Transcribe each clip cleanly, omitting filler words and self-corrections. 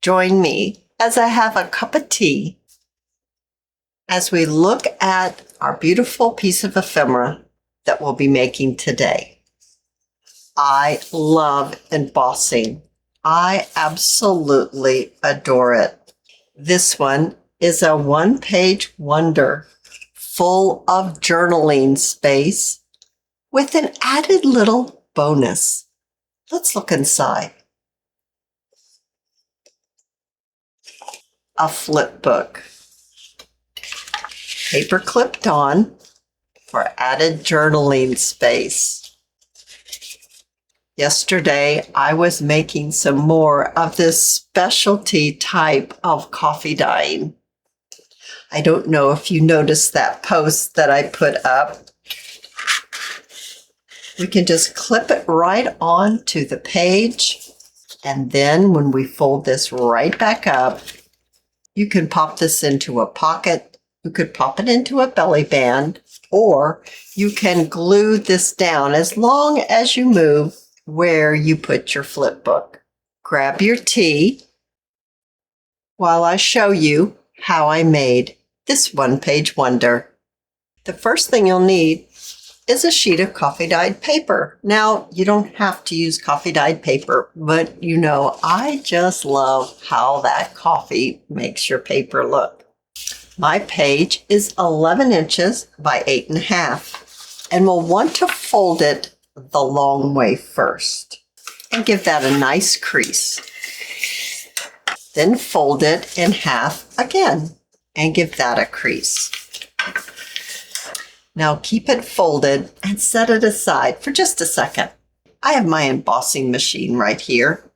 Join me as I have a cup of tea as we look at our beautiful piece of ephemera that we'll be making today. I love embossing. I absolutely adore it. This one is a one-page wonder full of journaling space with an added little bonus. Let's look inside. A flip book. Paper clipped on for added journaling space. Yesterday, I was making some more of this specialty type of coffee dyeing. I don't know if you noticed that post that I put up. We can just clip it right onto the page, and then when we fold this right back up, you can pop this into a pocket. You could pop it into a belly band, or you can glue this down as long as you move where you put your flip book. Grab your tea while I show you how I made this one-page wonder. The first thing you'll need is a sheet of coffee dyed paper. Now, you don't have to use coffee dyed paper, but you know, I just love how that coffee makes your paper look. My page is 11 inches by 8.5, and we'll want to fold it the long way first and give that a nice crease. Then fold it in half again and give that a crease. Now keep it folded and set it aside for just a second. I have my embossing machine right here.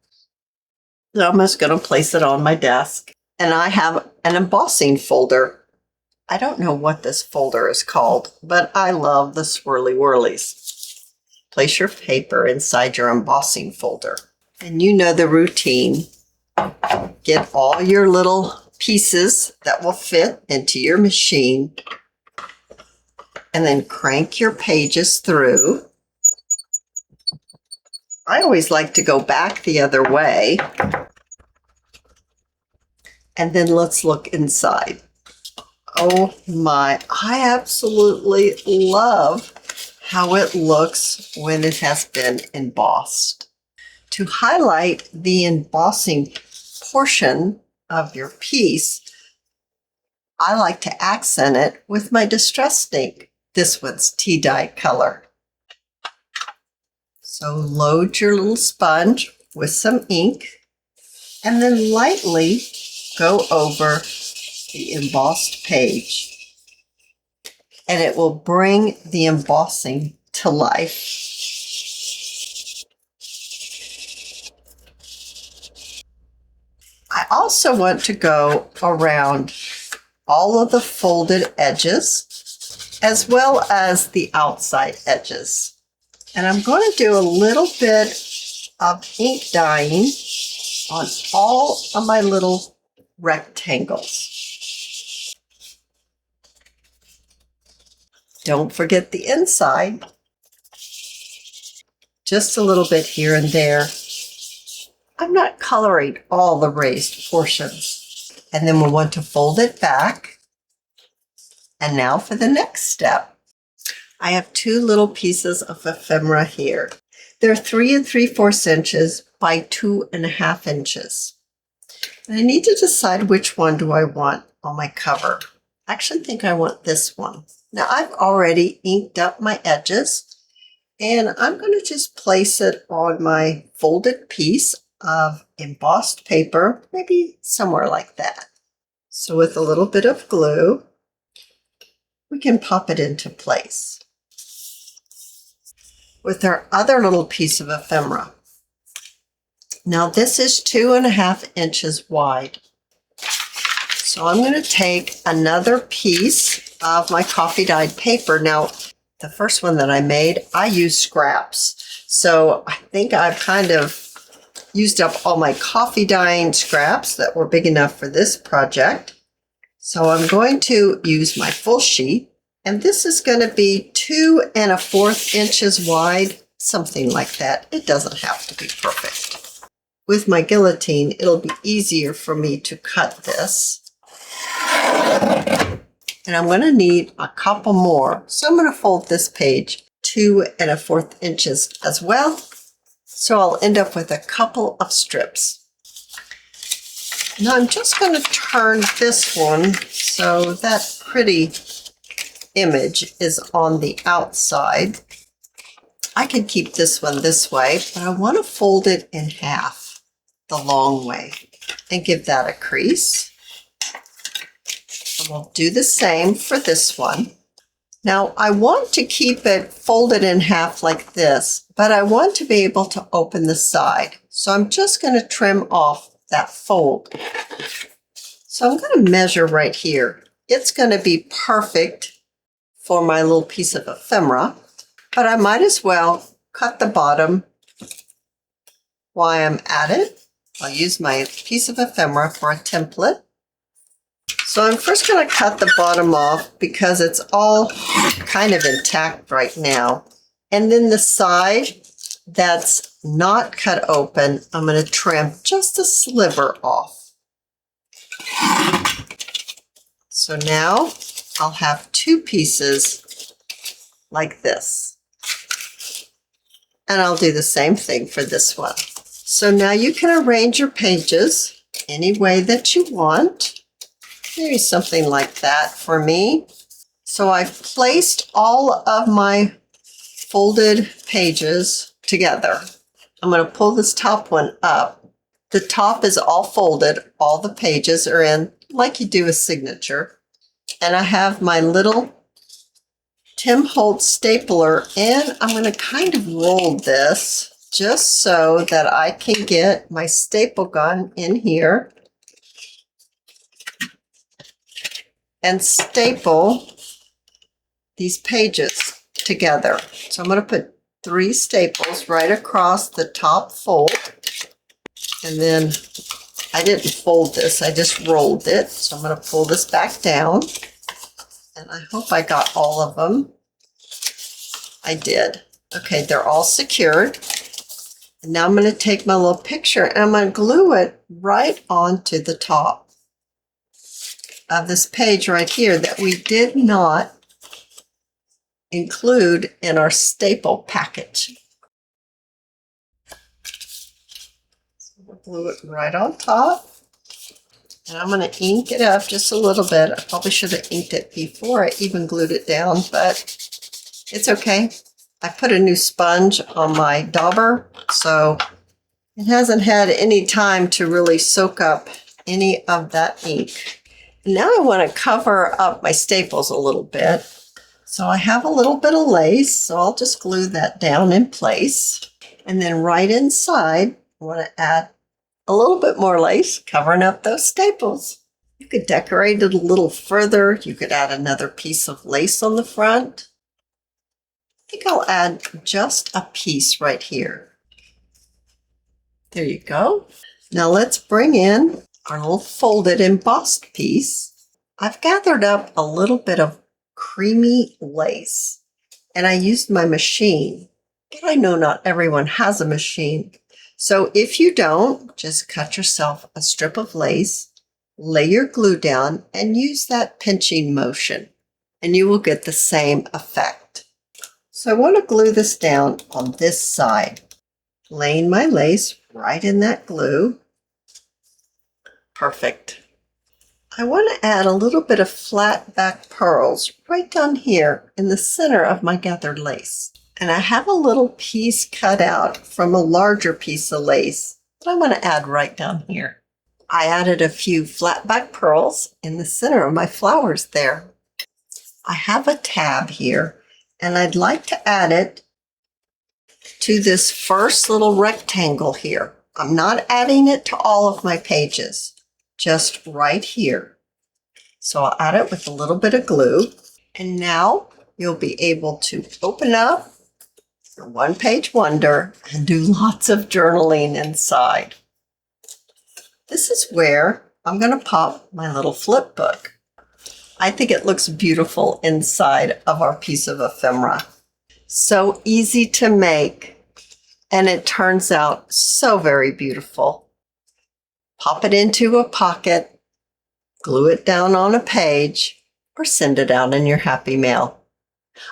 So I'm just going to place it on my desk. And I have an embossing folder. I don't know what this folder is called, but I love the swirly whirlies. Place your paper inside your embossing folder. And you know the routine. Get all your little pieces that will fit into your machine, and then crank your pages through. I always like to go back the other way. And then let's look inside. Oh my, I absolutely love how it looks when it has been embossed. To highlight the embossing portion of your piece, I like to accent it with my distress ink. This one's tea dye color. So load your little sponge with some ink and then lightly go over the embossed page, and it will bring the embossing to life. I also want to go around all of the folded edges as well as the outside edges. And I'm going to do a little bit of ink dyeing on all of my little rectangles. Don't forget the inside. Just a little bit here and there. I'm not coloring all the raised portions. And then we'll want to fold it back. And now for the next step. I have two little pieces of ephemera here. They're 3 3/4 inches by 2.5 inches. And I need to decide which one do I want on my cover. I actually think I want this one. Now I've already inked up my edges, and I'm going to just place it on my folded piece of embossed paper, maybe somewhere like that. So with a little bit of glue, we can pop it into place. With our other little piece of ephemera. Now this is 2.5 inches wide. So I'm going to take another piece of my coffee dyed paper. Now the first one that I made, I used scraps. So I think I've kind of used up all my coffee dyeing scraps that were big enough for this project. So I'm going to use my full sheet, and this is going to be 2 1/4 inches wide, something like that. It doesn't have to be perfect. with my guillotine, it'll be easier for me to cut this. And I'm going to need a couple more. So I'm going to fold this page 2 1/4 inches as well. So I'll end up with a couple of strips. Now I'm just going to turn this one so that pretty image is on the outside. I can keep this one this way, but I want to fold it in half the long way and give that a crease. And we'll do the same for this one. Now I want to keep it folded in half like this, but I want to be able to open the side. So I'm just going to trim off that fold. So I'm going to measure right here. It's going to be perfect for my little piece of ephemera, but I might as well cut the bottom while I'm at it. I'll use my piece of ephemera for a template. So I'm first going to cut the bottom off because it's all kind of intact right now. And then the side that's not cut open, I'm going to trim just a sliver off. So now I'll have 2 pieces like this. And I'll do the same thing for this one. So now you can arrange your pages any way that you want. Maybe something like that for me. So I've placed all of my folded pages together. I'm going to pull this top one up. The top is all folded. All the pages are in like you do a signature. And I have my little Tim Holtz stapler, and I'm going to kind of roll this just so that I can get my staple gun in here and staple these pages together. So I'm going to put 3 staples right across the top fold. And then I didn't fold this, I just rolled it. So I'm going to pull this back down. And I hope I got all of them. I did. Okay, they're all secured. And now I'm going to take my little picture and I'm going to glue it right onto the top of this page right here that we did not include in our staple package. So we'll glue it right on top. And I'm going to ink it up just a little bit. I probably should have inked it before I even glued it down, but it's okay. I put a new sponge on my dauber, so it hasn't had any time to really soak up any of that ink. Now I want to cover up my staples a little bit. So I have a little bit of lace, so I'll just glue that down in place. And then right inside, I want to add a little bit more lace, covering up those staples. You could decorate it a little further. You could add another piece of lace on the front. I think I'll add just a piece right here. There you go. Now let's bring in our little folded embossed piece. I've gathered up a little bit of creamy lace and I used my machine, but I know not everyone has a machine. So if you don't, just cut yourself a strip of lace, lay your glue down and use that pinching motion and you will get the same effect. So I want to glue this down on this side, laying my lace right in that glue. Perfect. I want to add a little bit of flat back pearls right down here in the center of my gathered lace. And I have a little piece cut out from a larger piece of lace that I want to add right down here. I added a few flat back pearls in the center of my flowers there. I have a tab here and I'd like to add it to this first little rectangle here. I'm not adding it to all of my pages, just right here. So I'll add it with a little bit of glue. And now you'll be able to open up your one-page wonder and do lots of journaling inside. This is where I'm going to pop my little flip book. I think it looks beautiful inside of our piece of ephemera. So easy to make. And it turns out so very beautiful. Pop it into a pocket, glue it down on a page, or send it out in your happy mail.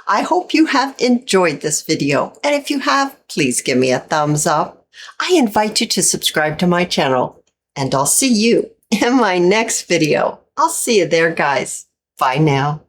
I hope you have enjoyed this video, and if you have, please give me a thumbs up. I invite you to subscribe to my channel, and I'll see you in my next video. I'll see you there, guys. Bye now.